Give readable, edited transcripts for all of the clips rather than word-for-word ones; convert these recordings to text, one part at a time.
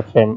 FM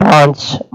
5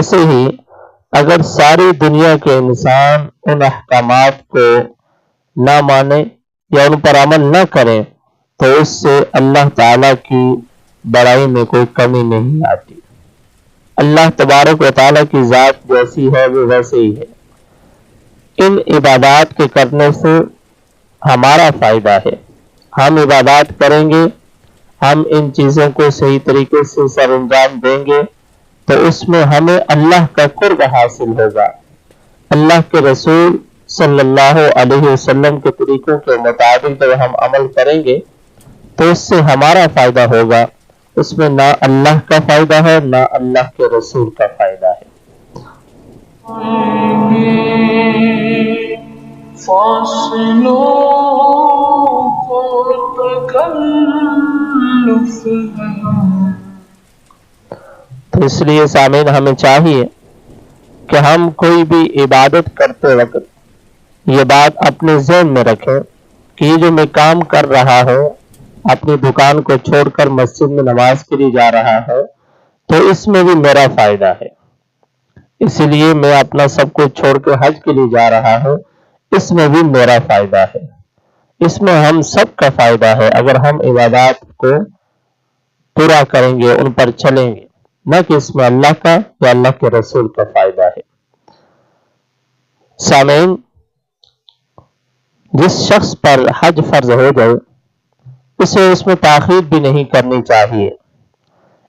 ایسے ہی اگر ساری دنیا کے انسان ان احکامات کو نہ مانے یا ان پر عمل نہ کریں تو اس سے اللہ تعالیٰ کی بڑائی میں کوئی کمی نہیں آتی۔ اللہ تبارک و تعالیٰ کی ذات جیسی ہے وہ ویسے ہی ہے۔ ان عبادات کے کرنے سے ہمارا فائدہ ہے۔ ہم عبادات کریں گے، ہم ان چیزوں کو صحیح طریقے سے سر انجام دیں گے تو اس میں ہمیں اللہ کا قرب حاصل ہوگا۔ اللہ کے رسول صلی اللہ علیہ وسلم کے طریقوں کے مطابق جب ہم عمل کریں گے تو اس سے ہمارا فائدہ ہوگا، اس میں نہ اللہ کا فائدہ ہے نہ اللہ کے رسول کا فائدہ ہے۔ تو اس لیے سامعین ہمیں چاہیے کہ ہم کوئی بھی عبادت کرتے وقت یہ بات اپنے ذہن میں رکھیں کہ یہ جو میں کام کر رہا ہوں، اپنی دکان کو چھوڑ کر مسجد میں نماز کے لیے جا رہا ہے تو اس میں بھی میرا فائدہ ہے، اسی لیے میں اپنا سب کچھ چھوڑ کے حج کے لیے جا رہا ہوں، اس میں بھی میرا فائدہ ہے، اس میں ہم سب کا فائدہ ہے اگر ہم عبادات کو پورا کریں گے، ان پر چلیں گے، نہ کہ اس میں اللہ کا یا اللہ کے رسول کا فائدہ ہے۔ سامعین، جس شخص پر حج فرض ہو جائے اسے اس میں تاخیر بھی نہیں کرنی چاہیے۔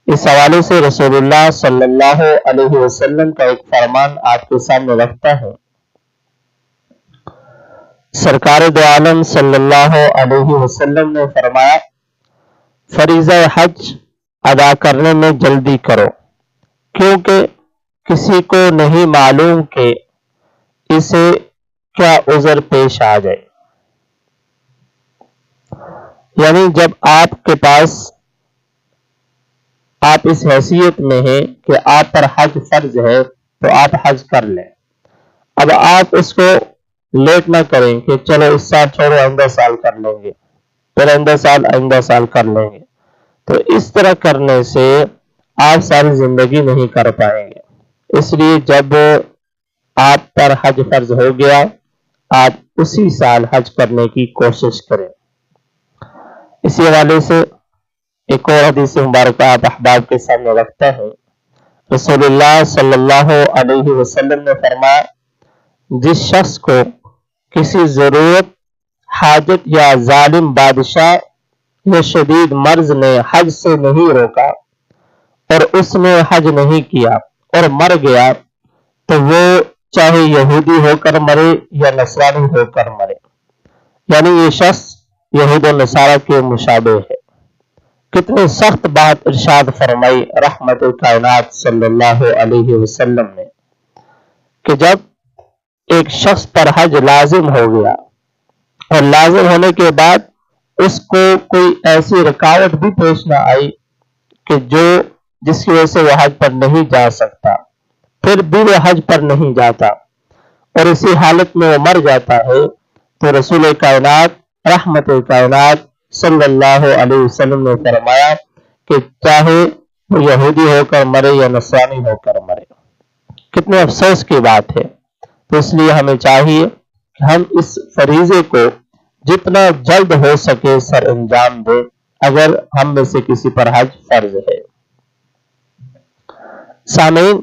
اس حوالے سے رسول اللہ صلی اللہ علیہ وسلم کا ایک فرمان آپ کے سامنے رکھتا ہے۔ سرکار دو عالم صلی اللہ علیہ وسلم نے فرمایا، فریضہ حج ادا کرنے میں جلدی کرو، کیونکہ کسی کو نہیں معلوم کہ اسے کیا عذر پیش آ جائے۔ یعنی جب آپ کے پاس آپ اس حیثیت میں ہیں کہ آپ پر حج فرض ہے تو آپ حج کر لیں، اب آپ اس کو لیٹ نہ کریں کہ چلو اس سال چھوڑو آئندہ سال کر لیں گے، پھر آئندہ سال کر لیں گے، تو اس طرح کرنے سے آپ ساری زندگی نہیں کر پائیں گے۔ اس لیے جب آپ پر حج فرض ہو گیا آپ اسی سال حج کرنے کی کوشش کریں۔ اسی حوالے سے ایک اور حدیث مبارکہ آپ احباب کے سامنے رکھتا ہے۔ رسول اللہ صلی اللہ علیہ وسلم نے فرمایا، جس شخص کو کسی ضرورت، حاجت یا ظالم بادشاہ یا شدید مرض نے حج سے نہیں روکا اور اس نے حج نہیں کیا اور مر گیا تو وہ چاہے یہودی ہو کر مرے یا نصرانی ہو کر مرے، یعنی یہ شخص یہود و نصارہ کے مشابہ ہے۔ کتنی سخت بات ارشاد فرمائی رحمت کائنات صلی اللہ علیہ وسلم نے کہ جب ایک شخص پر حج لازم ہو گیا اور لازم ہونے کے بعد اس کو کوئی ایسی رکاوٹ بھی پیش نہ آئی کہ جس کی وجہ سے وہ حج پر نہیں جا سکتا، پھر بھی وہ حج پر نہیں جاتا اور اسی حالت میں وہ مر جاتا ہے، تو رسول کائنات رحمت کائنات صلی اللہ علیہ وسلم نے فرمایا کہ چاہے وہ یہودی ہو کر مرے یا نصرانی ہو کر مرے۔ کتنے افسوس کی بات ہے۔ تو اس لیے ہمیں چاہیے کہ ہم اس فریضے کو جتنا جلد ہو سکے سر انجام دیں اگر ہم میں سے کسی پر حج فرض ہے۔ سامعین،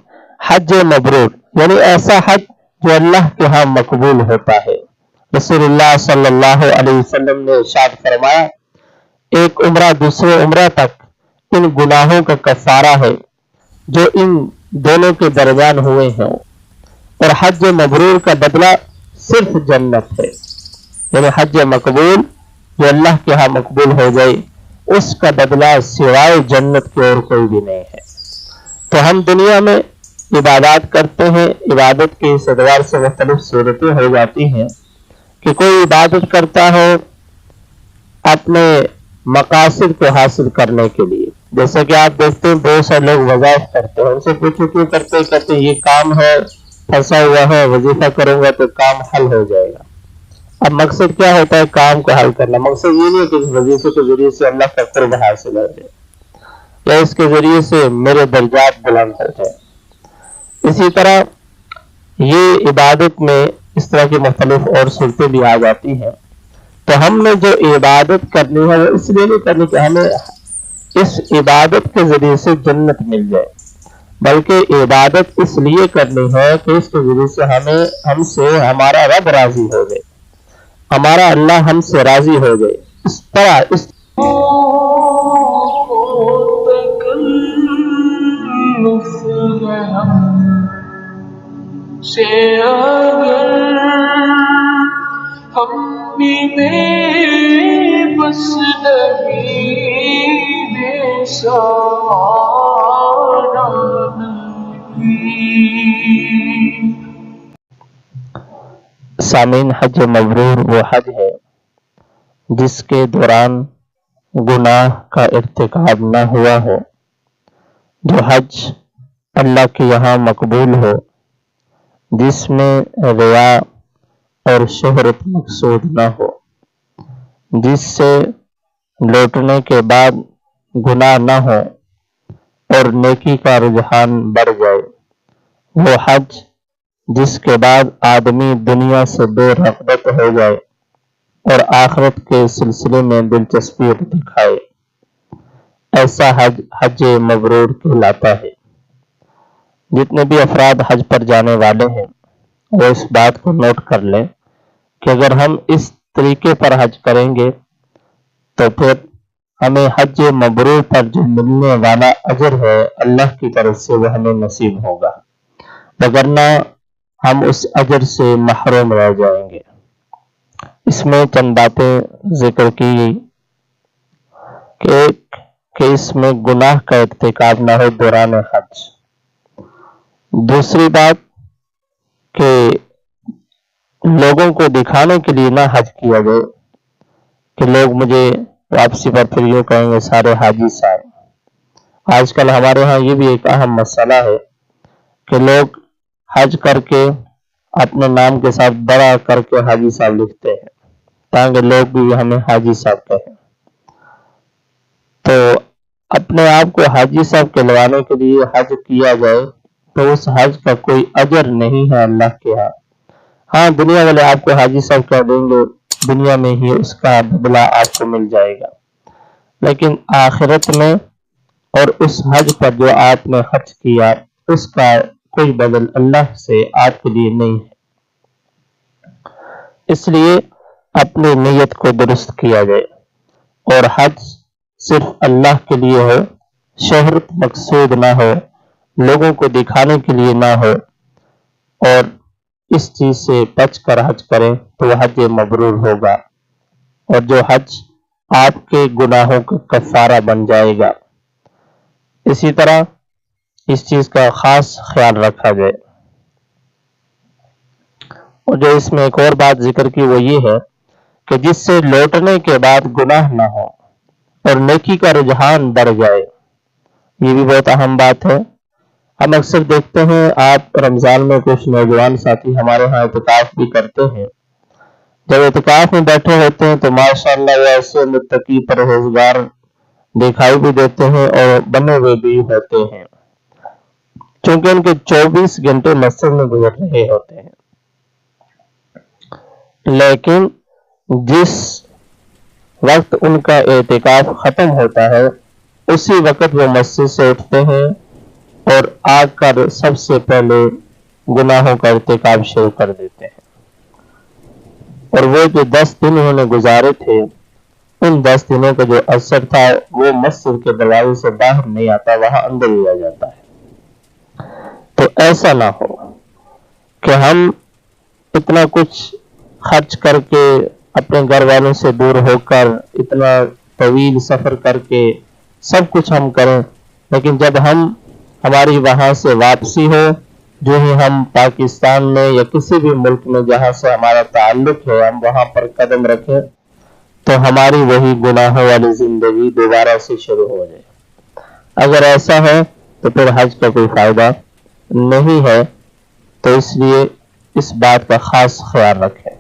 حج مبرور یعنی ایسا حج جو اللہ کے ہاں مقبول ہوتا ہے۔ رسول اللہ صلی اللہ علیہ وسلم نے ارشاد فرمایا، ایک عمرہ دوسرے عمرہ تک ان گناہوں کا کفارہ ہے جو ان دونوں کے درمیان ہوئے ہیں، اور حج مبرور کا بدلہ صرف جنت ہے۔ یعنی حج مقبول جو اللہ کے ہاں مقبول ہو جائے اس کا بدلہ سوائے جنت کے اور کوئی بھی نہیں ہے۔ تو ہم دنیا میں عبادات کرتے ہیں، عبادت کے اس ادوار سے مختلف صورتیں ہو جاتی ہیں کہ کوئی عبادت کرتا ہے اپنے مقاصد کو حاصل کرنے کے لیے، جیسا کہ آپ دیکھتے ہیں بہت سارے لوگ وظائف کرتے ہیں، ان سے پوچھو کیوں کرتے ہیں، یہ کام ہے، پھنسا ہوا ہے، وظیفہ کروں گا تو کام حل ہو جائے گا۔ اب مقصد کیا ہوتا ہے کام کو حل کرنا؟ مقصد یہ نہیں ہے کہ اس وظیفے کے ذریعے سے اللہ کا قرب حاصل ہو جائے یا اس کے ذریعے سے میرے درجات بلند ہو جائے۔ اسی طرح یہ عبادت میں اس طرح کی مختلف اور صورتیں بھی آ جاتی ہیں. تو ہم نے جو عبادت کرنی ہے وہ اس لیے نہیں کرنی کہ ہمیں اس عبادت کے ذریعے سے جنت مل جائے، بلکہ عبادت اس لیے کرنی ہے کہ اس کے ذریعے سے ہم سے ہمارا رب راضی ہو جائے، ہمارا اللہ ہم سے راضی ہو جائے. اس طرح اس سے اگر ہم بھی بس نہیں بے سہارا نہیں. سامعین، حج مبرور وہ حج ہے جس کے دوران گناہ کا ارتکاب نہ ہوا ہو، جو حج اللہ کے یہاں مقبول ہو، جس میں ریا اور شہرت مقصود نہ ہو، جس سے لوٹنے کے بعد گناہ نہ ہو اور نیکی کا رجحان بڑھ جائے. وہ حج جس کے بعد آدمی دنیا سے بے رغبت ہو جائے اور آخرت کے سلسلے میں دلچسپی دکھائے، ایسا حج مبرور کہلاتا ہے. جتنے بھی افراد حج پر جانے والے ہیں وہ اس بات کو نوٹ کر لیں کہ اگر ہم اس طریقے پر حج کریں گے تو پھر ہمیں حج مبرور پر جو ملنے والا اجر ہے اللہ کی طرف سے وہ ہمیں نصیب ہوگا، وگرنہ ہم اس اجر سے محروم رہ جائیں گے. اس میں چند باتیں ذکر کی کہ اس میں گناہ کا ارتکاب نہ ہو دوران حج. دوسری بات کہ لوگوں کو دکھانے کے لیے نہ حج کیا جائے کہ لوگ مجھے واپسی پر پھر یہ کہیں گے سارے حاجی صاحب. آج کل ہمارے ہاں یہ بھی ایک اہم مسئلہ ہے کہ لوگ حج کر کے اپنے نام کے ساتھ بڑا کر کے حاجی صاحب لکھتے ہیں تاکہ لوگ بھی ہمیں حاجی صاحب کہیں. تو اپنے آپ کو حاجی صاحب کہلوانے کے لیے حج کیا جائے تو اس حج کا کوئی اجر نہیں ہے اللہ کے ہاں. ہاں، دنیا والے آپ کو حاجی صاحب کہہ دیں گے، دنیا میں ہی اس کا بدلہ آپ کو مل جائے گا، لیکن آخرت میں اور اس حج پر جو آپ نے خرچ کیا اس کا کوئی بدل اللہ سے آپ کے لیے نہیں ہے. اس لیے اپنی نیت کو درست کیا جائے اور حج صرف اللہ کے لیے ہو، شہرت مقصود نہ ہو، لوگوں کو دکھانے کے لیے نہ ہو، اور اس چیز سے بچ کر حج کریں تو وہ حج مبرور ہوگا اور جو حج آپ کے گناہوں کا کفارہ بن جائے گا. اسی طرح اس چیز کا خاص خیال رکھا جائے. اور جو اس میں ایک اور بات ذکر کی وہ یہ ہے کہ جس سے لوٹنے کے بعد گناہ نہ ہو اور نیکی کا رجحان بڑھ جائے، یہ بھی بہت اہم بات ہے. ہم اکثر دیکھتے ہیں آپ رمضان میں کچھ نوجوان ساتھی ہمارے ہاں اعتکاف بھی کرتے ہیں. جب اعتکاف میں بیٹھے ہوتے ہیں تو ماشاءاللہ وہ ایسے متقی پرہیزگار دکھائی بھی دیتے ہیں اور بنے ہوئے بھی ہوتے ہیں، چونکہ ان کے 24 گھنٹے مسجد میں گزر رہے ہوتے ہیں. لیکن جس وقت ان کا اعتکاف ختم ہوتا ہے اسی وقت وہ مسجد سے اٹھتے ہیں اور آ کر سب سے پہلے گناہوں کا ارتکاب شروع کر دیتے ہیں. اور وہ جو 10 دن انہوں نے گزارے تھے ان 10 دنوں کا جو اثر تھا وہ مسجد کے دروازے سے باہر نہیں آتا، وہاں اندر ہی رہ جاتا ہے. تو ایسا نہ ہو کہ ہم اتنا کچھ خرچ کر کے اپنے گھر والوں سے دور ہو کر اتنا طویل سفر کر کے سب کچھ ہم کریں، لیکن جب ہماری وہاں سے واپسی ہو، جو ہی ہم پاکستان میں یا کسی بھی ملک میں جہاں سے ہمارا تعلق ہے ہم وہاں پر قدم رکھیں تو ہماری وہی گناہوں والی زندگی دوبارہ سے شروع ہو جائے. اگر ایسا ہے تو پھر حج کا کوئی فائدہ نہیں ہے. تو اس لیے اس بات کا خاص خیال رکھیں.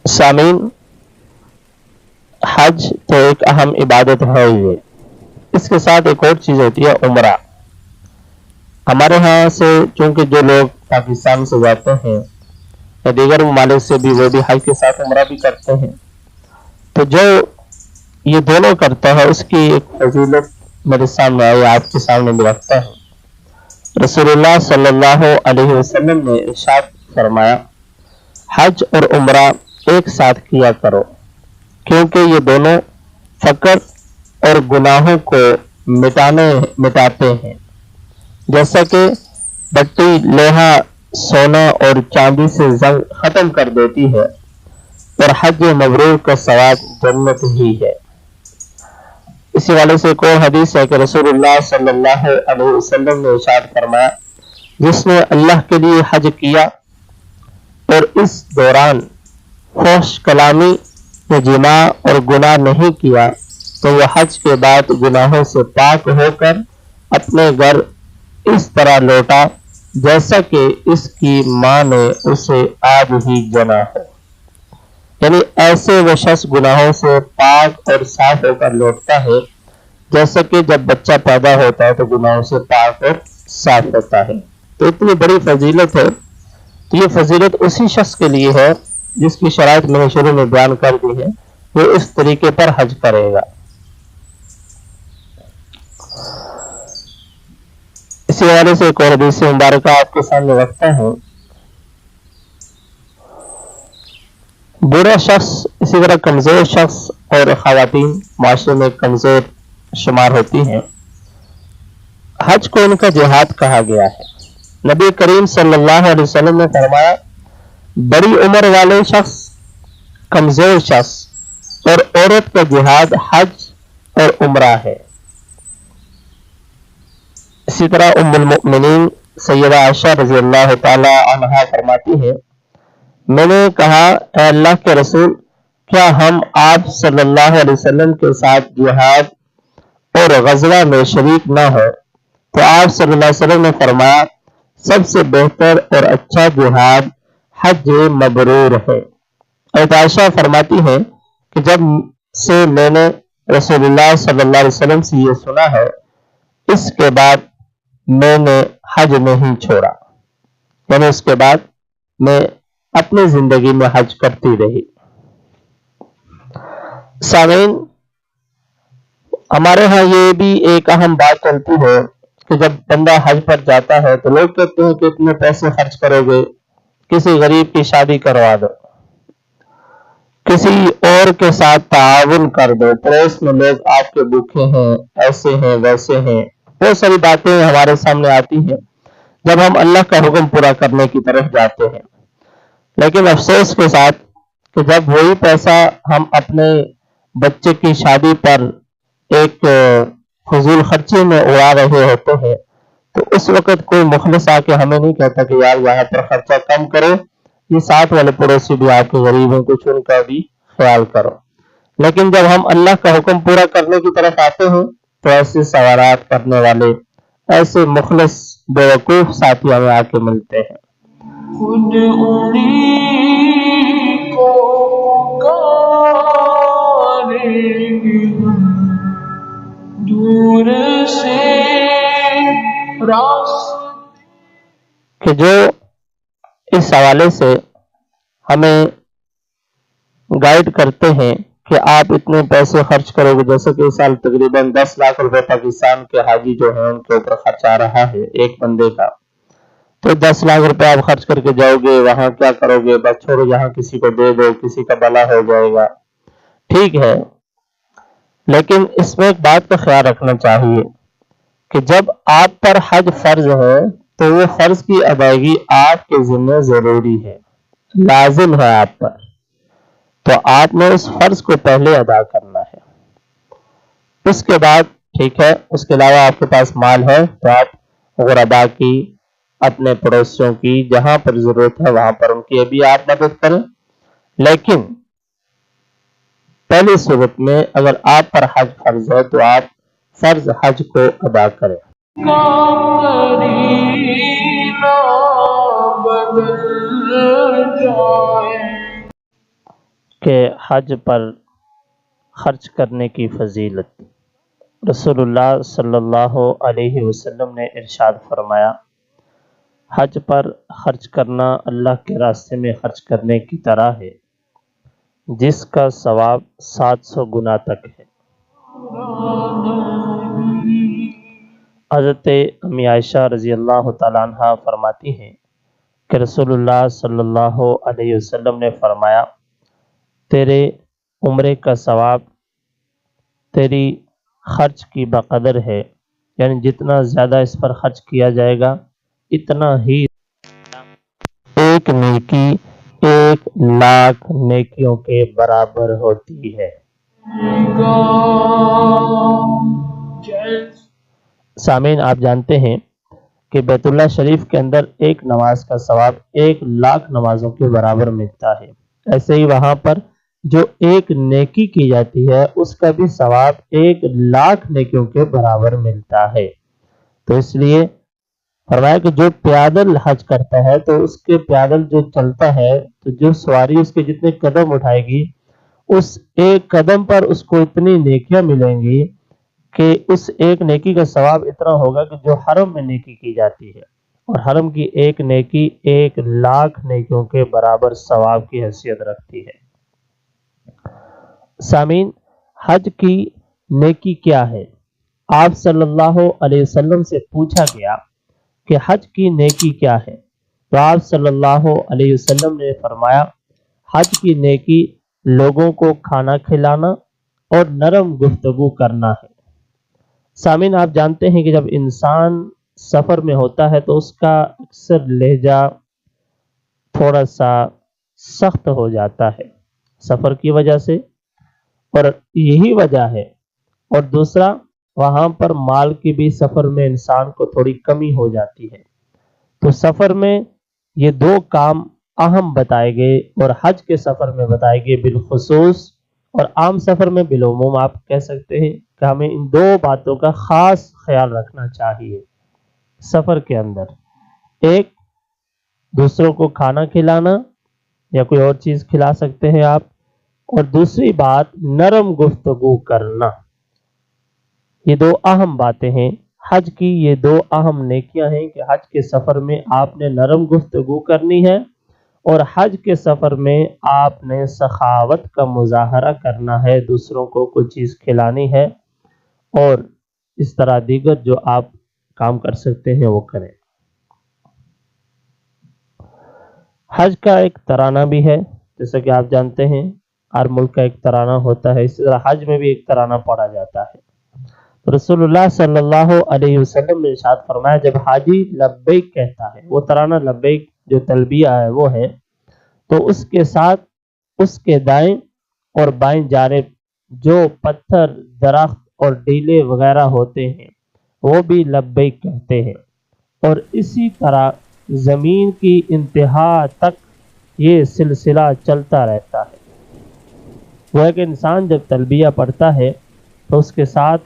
سامعین، حج تو ایک اہم عبادت ہے یہ. اس کے ساتھ ایک اور چیز ہوتی ہے عمرہ. ہمارے ہاں سے چونکہ جو لوگ پاکستان سے جاتے ہیں یا دیگر ممالک سے بھی وہ بھی حج کے ساتھ عمرہ بھی کرتے ہیں, تو جو یہ دونوں کرتا ہے اس کی ایک فضیلت میرے سامنے آئی, آپ کے سامنے بھی رکھتا ہوں. رسول اللہ صلی اللہ علیہ وسلم نے ارشاد فرمایا, حج اور عمرہ ایک ساتھ کیا کرو کیونکہ یہ دونوں فقر اور گناہوں کو مٹاتے ہیں. جیسا کہ بٹی لوہا سونا اور چاندی سے زنگ ختم کر دیتی ہے, اور حج مبرور کا ثواب جنت ہی ہے. اسی والے سے ایک اور حدیث ہے کہ رسول اللہ صلی اللہ علیہ وسلم نے ارشاد فرمایا, جس نے اللہ کے لیے حج کیا اور اس دوران فحش کلامی یا جماع اور گناہ نہیں کیا تو وہ حج کے بعد گناہوں سے پاک ہو کر اپنے گھر اس طرح لوٹا جیسا کہ اس کی ماں نے اسے آج ہی جنا ہو. یعنی ایسے وہ شخص گناہوں سے پاک اور صاف ہو کر لوٹتا ہے جیسا کہ جب بچہ پیدا ہوتا ہے تو گناہوں سے پاک اور صاف ہوتا ہے. تو اتنی بڑی فضیلت ہے. تو یہ فضیلت اسی شخص کے لیے ہے جس کی شرائط میں نے شروع میں بیان کر دی ہے, وہ اس طریقے پر حج کرے گا. اسی حوالے سے ایک اور حدیث مبارکہ آپ کے سامنے رکھتا ہوں. برا شخص, اسی طرح کمزور شخص اور خواتین معاشرے میں کمزور شمار ہوتی ہیں, حج کو ان کا جہاد کہا گیا ہے. نبی کریم صلی اللہ علیہ وسلم نے فرمایا, بڑی عمر والے شخص, کمزور شخص اور عورت کا جہاد حج اور عمرہ ہے. اسی طرح ام المؤمنین سیدہ عائشہ رضی اللہ تعالی عنہا فرماتی ہے, میں نے کہا, اے اللہ کے رسول, کیا ہم آپ صلی اللہ علیہ وسلم کے ساتھ جہاد اور غزوہ میں شریک نہ ہو؟ تو آپ صلی اللہ علیہ وسلم نے فرمایا, سب سے بہتر اور اچھا جہاد حج مبرور ہے. اور عائشہ فرماتی ہے کہ جب سے میں نے رسول اللہ صلی اللہ علیہ وسلم سے یہ سنا ہے, اس کے بعد میں نے حج نہیں چھوڑا. یعنی اس کے بعد میں اپنی زندگی میں حج کرتی رہی. سامعین, ہمارے ہاں یہ بھی ایک اہم بات چلتی ہے کہ جب بندہ حج پر جاتا ہے تو لوگ کہتے ہیں کہ اتنے پیسے خرچ کرو گے, کسی غریب کی شادی کروا دو, کسی اور کے ساتھ تعاون کر دو, پڑوس میں لوگ آپ کے بھوکے ہیں, ایسے ہیں ویسے ہیں. بہت ساری باتیں ہمارے سامنے آتی ہیں جب ہم اللہ کا حکم پورا کرنے کی طرف جاتے ہیں. لیکن افسوس کے ساتھ کہ جب وہی پیسہ ہم اپنے بچے کی شادی پر ایک فضول خرچی میں اڑا رہے ہوتے ہیں تو اس وقت کوئی مخلص آ کے ہمیں نہیں کہتا کہ یار یہاں پر خرچہ کم کرو, یہ ساتھ والے پڑوسی بھی آپ کے غریب ہیں, کچھ ان کا بھی خیال کرو. لیکن جب ہم اللہ کا حکم پورا کرنے کی طرف آتے ہیں تو ایسے سوالات کرنے والے, ایسے مخلص بیوقوف ساتھی ہمیں آ کے ملتے ہیں. خود انہیں کو دور سے کہ جو اس حوالے سے ہمیں گائیڈ کرتے ہیں کہ آپ اتنے پیسے خرچ کرو گے. جیسے کہ اس سال تقریباً 10 لاکھ روپے پاکستان کے حاجی جو ہیں ان کے اوپر خرچ آ رہا ہے ایک بندے کا, تو 10 لاکھ روپے آپ خرچ کر کے جاؤ گے, وہاں کیا کرو گے؟ بس چھوڑو, یہاں کسی کو دے دو, کسی کا بھلا ہو جائے گا. ٹھیک ہے, لیکن اس میں ایک بات کا خیال رکھنا چاہیے کہ جب آپ پر حج فرض ہے تو وہ فرض کی ادائیگی آپ کے ذمہ ضروری ہے, لازم ہے آپ پر. تو آپ نے اس فرض کو پہلے ادا کرنا ہے. اس کے بعد ٹھیک ہے, اس کے علاوہ آپ کے پاس مال ہے تو آپ غربا کی, اپنے پڑوسیوں کی, جہاں پر ضرورت ہے وہاں پر ان کی بھی آپ مدد کریں. لیکن پہلی صورت میں اگر آپ پر حج فرض ہے تو آپ فرض حج کو ادا کریں. کہ حج پر خرچ کرنے کی فضیلت۔ رسول اللہ صلی اللہ علیہ وسلم نے ارشاد فرمایا، حج پر خرچ کرنا اللہ کے راستے میں خرچ کرنے کی طرح ہے جس کا ثواب 700 گنا تک ہے۔ حضرت امی عائشہ رضی اللہ تعالیٰ عنہ فرماتی ہیں کہ رسول اللہ صلی اللہ علیہ وسلم نے فرمایا، تیرے عمرے کا ثواب تیری خرچ کی بقدر ہے، یعنی جتنا زیادہ اس پر خرچ کیا جائے گا اتنا ہی ایک نیکی 1,00,000 نیکیوں کے برابر ہوتی ہے۔ سامعین، آپ جانتے ہیں کہ بیت اللہ شریف کے اندر ایک نماز کا ثواب 1,00,000 نمازوں کے برابر ملتا ہے۔ ایسے ہی وہاں پر جو ایک نیکی کی جاتی ہے اس کا بھی ثواب 1,00,000 نیکیوں کے برابر ملتا ہے۔ تو اس لیے فرمایا کہ جو پیادل حج کرتا ہے تو اس کے پیادل جو چلتا ہے تو جو سواری اس کے جتنے قدم اٹھائے گی اس ایک قدم پر اس کو اتنی نیکیاں ملیں گی کہ اس ایک نیکی کا ثواب اتنا ہوگا کہ جو حرم میں نیکی کی جاتی ہے، اور حرم کی ایک نیکی 1,00,000 نیکیوں کے برابر ثواب کی حیثیت رکھتی ہے۔ سامعین، حج کی نیکی کیا ہے؟ آپ صلی اللہ علیہ وسلم سے پوچھا گیا کہ حج کی نیکی کیا ہے، تو آپ صلی اللہ علیہ وسلم نے فرمایا، حج کی نیکی لوگوں کو کھانا کھلانا اور نرم گفتگو کرنا ہے۔ سامعین، آپ جانتے ہیں کہ جب انسان سفر میں ہوتا ہے تو اس کا اکثر لہجہ تھوڑا سا سخت ہو جاتا ہے سفر کی وجہ سے، اور یہی وجہ ہے، اور دوسرا وہاں پر مال کی بھی سفر میں انسان کو تھوڑی کمی ہو جاتی ہے۔ تو سفر میں یہ دو کام اہم بتائے گئے، اور حج کے سفر میں بتائے گئے بالخصوص، اور عام سفر میں بالعموم آپ کہہ سکتے ہیں کہ ہمیں ان دو باتوں کا خاص خیال رکھنا چاہیے سفر کے اندر۔ ایک، دوسروں کو کھانا کھلانا یا کوئی اور چیز کھلا سکتے ہیں آپ، اور دوسری بات نرم گفتگو کرنا۔ یہ دو اہم باتیں ہیں حج کی، یہ دو اہم نیکیاں ہیں کہ حج کے سفر میں آپ نے نرم گفتگو کرنی ہے، اور حج کے سفر میں آپ نے سخاوت کا مظاہرہ کرنا ہے، دوسروں کو کوئی چیز کھلانی ہے، اور اس طرح دیگر جو آپ کام کر سکتے ہیں وہ کریں۔ حج کا ایک ترانہ بھی ہے، جیسا کہ آپ جانتے ہیں ہر ملک کا ایک ترانہ ہوتا ہے، اسی طرح حج میں بھی ایک ترانہ پڑھا جاتا ہے۔ رسول اللہ صلی اللہ علیہ وسلم نے ارشاد فرمایا، جب حاجی لبیک کہتا ہے، وہ ترانہ لبیک جو تلبیہ ہے وہ ہے، تو اس کے ساتھ اس کے دائیں اور بائیں جانب جو پتھر، درخت اور ڈیلے وغیرہ ہوتے ہیں وہ بھی لبیک کہتے ہیں، اور اسی طرح زمین کی انتہا تک یہ سلسلہ چلتا رہتا ہے۔ وہ ہے کہ انسان جب تلبیہ پڑھتا ہے تو اس کے ساتھ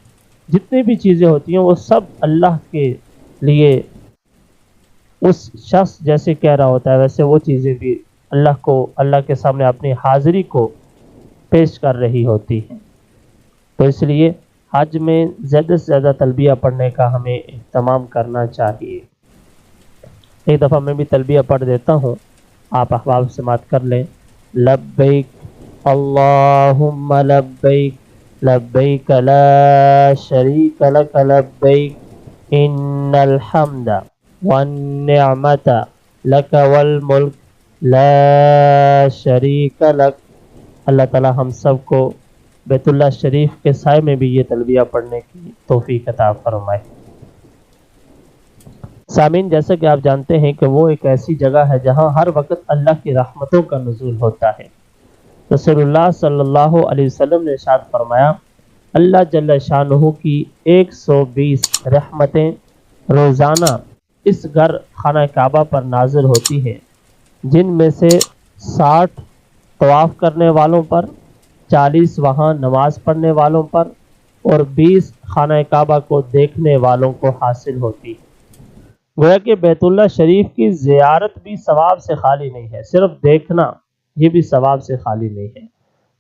جتنی بھی چیزیں ہوتی ہیں وہ سب اللہ کے لیے اس شخص جیسے کہہ رہا ہوتا ہے، ویسے وہ چیزیں بھی اللہ کے سامنے اپنی حاضری کو پیش کر رہی ہوتی ہیں۔ تو اس لیے حج میں زیادہ سے زیادہ تلبیہ پڑھنے کا ہمیں اہتمام کرنا چاہیے۔ ایک دفعہ میں بھی تلبیہ پڑھ دیتا ہوں، آپ احباب سماعت کر لیں۔ لبیک اللہم لبیک لبیک لا شریک لک لبیک ان الحمد والنعمت لک والملک لا شریک لک۔ اللہ تعالی ہم سب کو بیت اللہ شریف کے سائے میں بھی یہ تلبیہ پڑھنے کی توفیق عطا فرمائے۔ سامعین، جیسا کہ آپ جانتے ہیں کہ وہ ایک ایسی جگہ ہے جہاں ہر وقت اللہ کی رحمتوں کا نزول ہوتا ہے۔ رسول اللہ صلی اللہ علیہ وسلم نے ارشاد فرمایا، اللہ جل شانہ کی 120 رحمتیں روزانہ اس گھر خانہ کعبہ پر نازل ہوتی ہیں، جن میں سے 60 طواف کرنے والوں پر، 40 وہاں نماز پڑھنے والوں پر، اور 20 خانہ کعبہ کو دیکھنے والوں کو حاصل ہوتی ہے۔ گویا کہ بیت اللہ شریف کی زیارت بھی ثواب سے خالی نہیں ہے، صرف دیکھنا یہ بھی ثواب سے خالی نہیں ہے۔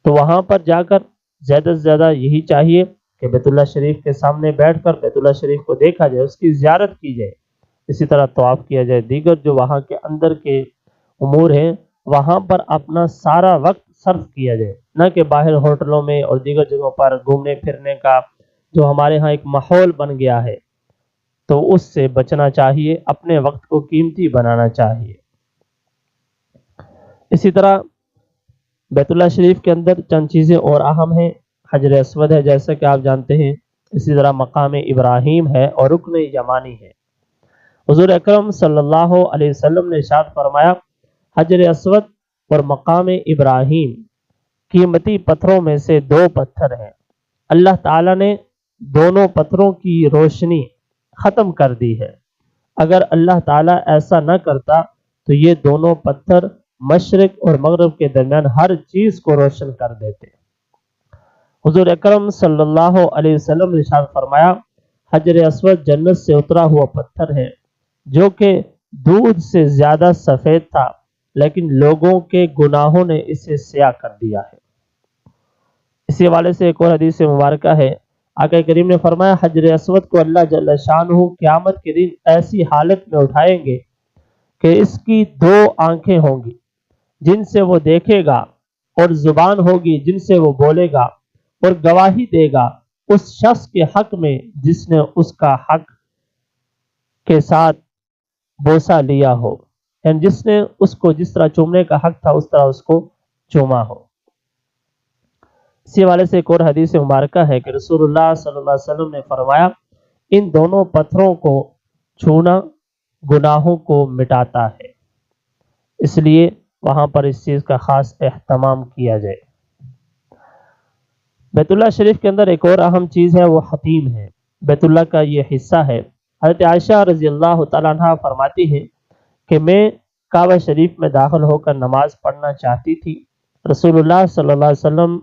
تو وہاں پر جا کر زیادہ سے زیادہ یہی چاہیے کہ بیت اللہ شریف کے سامنے بیٹھ کر بیت اللہ شریف کو دیکھا جائے، اس کی زیارت کی جائے، اسی طرح طواف کیا جائے، دیگر جو وہاں کے اندر کے امور ہیں وہاں پر اپنا سارا وقت صرف کیا جائے، نہ کہ باہر ہوٹلوں میں اور دیگر جگہوں پر گھومنے پھرنے کا جو ہمارے ہاں ایک ماحول بن گیا ہے تو اس سے بچنا چاہیے، اپنے وقت کو قیمتی بنانا چاہیے۔ اسی طرح بیت اللہ شریف کے اندر چند چیزیں اور اہم ہیں، حجر اسود ہے جیسا کہ آپ جانتے ہیں، اسی طرح مقام ابراہیم ہے اور رکن یمانی ہے۔ حضور اکرم صلی اللہ علیہ وسلم نے ارشاد فرمایا حجر اسود اور مقام ابراہیم قیمتی پتھروں میں سے دو پتھر ہیں، اللہ تعالیٰ نے دونوں پتھروں کی روشنی ختم کر دی ہے، اگر اللہ تعالیٰ ایسا نہ کرتا تو یہ دونوں پتھر مشرق اور مغرب کے درمیان ہر چیز کو روشن کر دیتے۔ حضور اکرم صلی اللہ علیہ وسلم نے ارشاد فرمایا حجر اسود جنت سے اترا ہوا پتھر ہے جو کہ دودھ سے زیادہ سفید تھا، لیکن لوگوں کے گناہوں نے اسے سیاہ کر دیا ہے۔ اسی حوالے سے ایک اور حدیث مبارکہ ہے، آقا کریم نے فرمایا حجر اسود کو اللہ جل شانہ قیامت کے دن ایسی حالت میں اٹھائیں گے کہ اس کی دو آنکھیں ہوں گی جن سے وہ دیکھے گا، اور زبان ہوگی جن سے وہ بولے گا، اور گواہی دے گا اس شخص کے حق میں جس نے اس کا حق کے ساتھ بوسہ لیا ہو، یعنی جس نے اس کو جس طرح چومنے کا حق تھا اس طرح اس کو چوما ہو۔ اسی حوالے سے ایک اور حدیث مبارکہ ہے کہ رسول اللہ صلی اللہ علیہ وسلم نے فرمایا ان دونوں پتھروں کو چھونا گناہوں کو مٹاتا ہے، اس لیے وہاں پر اس چیز کا خاص اہتمام کیا جائے۔ بیت اللہ شریف کے اندر ایک اور اہم چیز ہے وہ حتیم ہے، بیت اللہ کا یہ حصہ ہے۔ حضرت عائشہ رضی اللہ تعالیٰ عنہ فرماتی ہیں کہ میں کعبہ شریف میں داخل ہو کر نماز پڑھنا چاہتی تھی، رسول اللہ صلی اللہ علیہ وسلم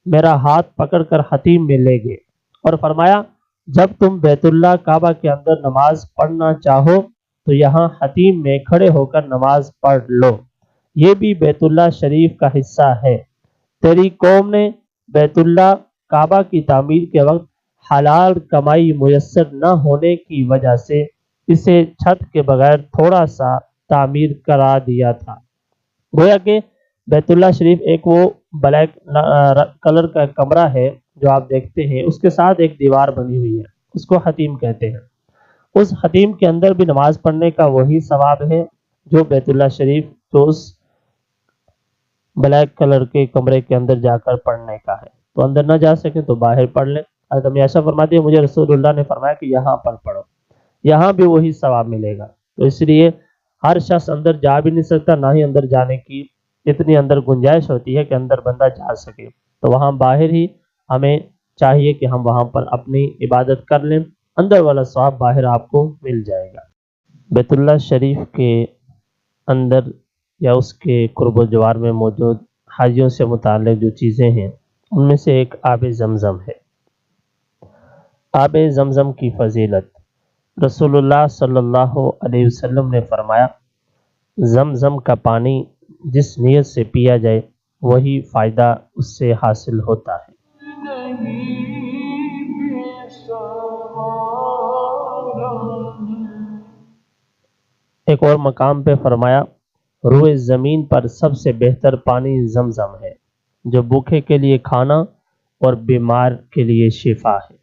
میرا ہاتھ پکڑ کر حتیم میں لے گئے اور فرمایا جب تم بیت اللہ کعبہ کے اندر نماز پڑھنا چاہو تو یہاں حتیم میں کھڑے ہو کر نماز پڑھ لو، یہ بھی بیت اللہ شریف کا حصہ ہے۔ تیری قوم نے بیت اللہ کعبہ کی تعمیر کے وقت حلال کمائی میسر نہ ہونے کی وجہ سے اسے چھت کے بغیر تھوڑا سا تعمیر کرا دیا تھا۔ گویا کہ بیت اللہ شریف ایک وہ بلیک کلر کا کمرہ ہے جو آپ دیکھتے ہیں، اس کے ساتھ ایک دیوار بنی ہوئی ہے، اس کو حتیم کہتے ہیں۔ اس حتیم کے اندر بھی نماز پڑھنے کا وہی ثواب ہے جو بیت اللہ شریف تو اس بلیک کلر کے کمرے کے اندر جا کر پڑھنے کا ہے، تو اندر نہ جا سکے تو باہر پڑھ لیں۔ حضرت امی عائشہ فرماتی ہے مجھے رسول اللہ نے فرمایا کہ یہاں پر پڑھو، یہاں بھی وہی ثواب ملے گا، تو اس لیے ہر شخص اندر جا بھی نہیں سکتا، نہ ہی اندر جانے کی اتنی اندر گنجائش ہوتی ہے کہ اندر بندہ جا سکے، تو وہاں باہر ہی ہمیں چاہیے کہ ہم وہاں پر اپنی عبادت کر لیں، اندر والا ثواب باہر آپ کو مل جائے گا۔ بیت اللہ شریف کے اندر یا اس کے قرب و جوار میں موجود حاجیوں سے متعلق جو چیزیں ہیں ان میں سے ایک آب زمزم ہے۔ آب زمزم کی فضیلت، رسول اللہ صلی اللہ علیہ وسلم نے فرمایا زمزم کا پانی جس نیت سے پیا جائے وہی فائدہ اس سے حاصل ہوتا ہے۔ ایک اور مقام پہ فرمایا روئے زمین پر سب سے بہتر پانی زمزم ہے جو بھوکے کے لیے کھانا اور بیمار کے لیے شفا ہے۔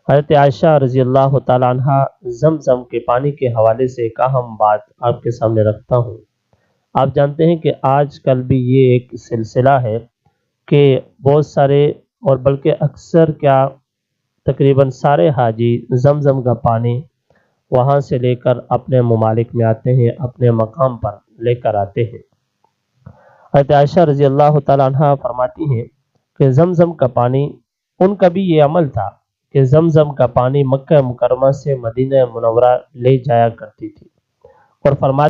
حضرت عائشہ رضی اللہ تعالیٰ عنہ زمزم کے پانی کے حوالے سے ایک اہم بات آپ کے سامنے رکھتا ہوں۔ آپ جانتے ہیں کہ آج کل بھی یہ ایک سلسلہ ہے کہ بہت سارے اور بلکہ اکثر کیا تقریباً سارے حاجی زمزم کا پانی وہاں سے لے کر اپنے ممالک میں آتے ہیں، اپنے مقام پر لے کر آتے ہیں۔ حضرت عائشہ رضی اللہ تعالیٰ عنہ فرماتی ہیں کہ زمزم کا پانی ان کا بھی یہ عمل تھا کہ زمزم کا پانی مکہ مکرمہ سے مدینہ منورہ لے جایا کرتی تھی، اور فرماتی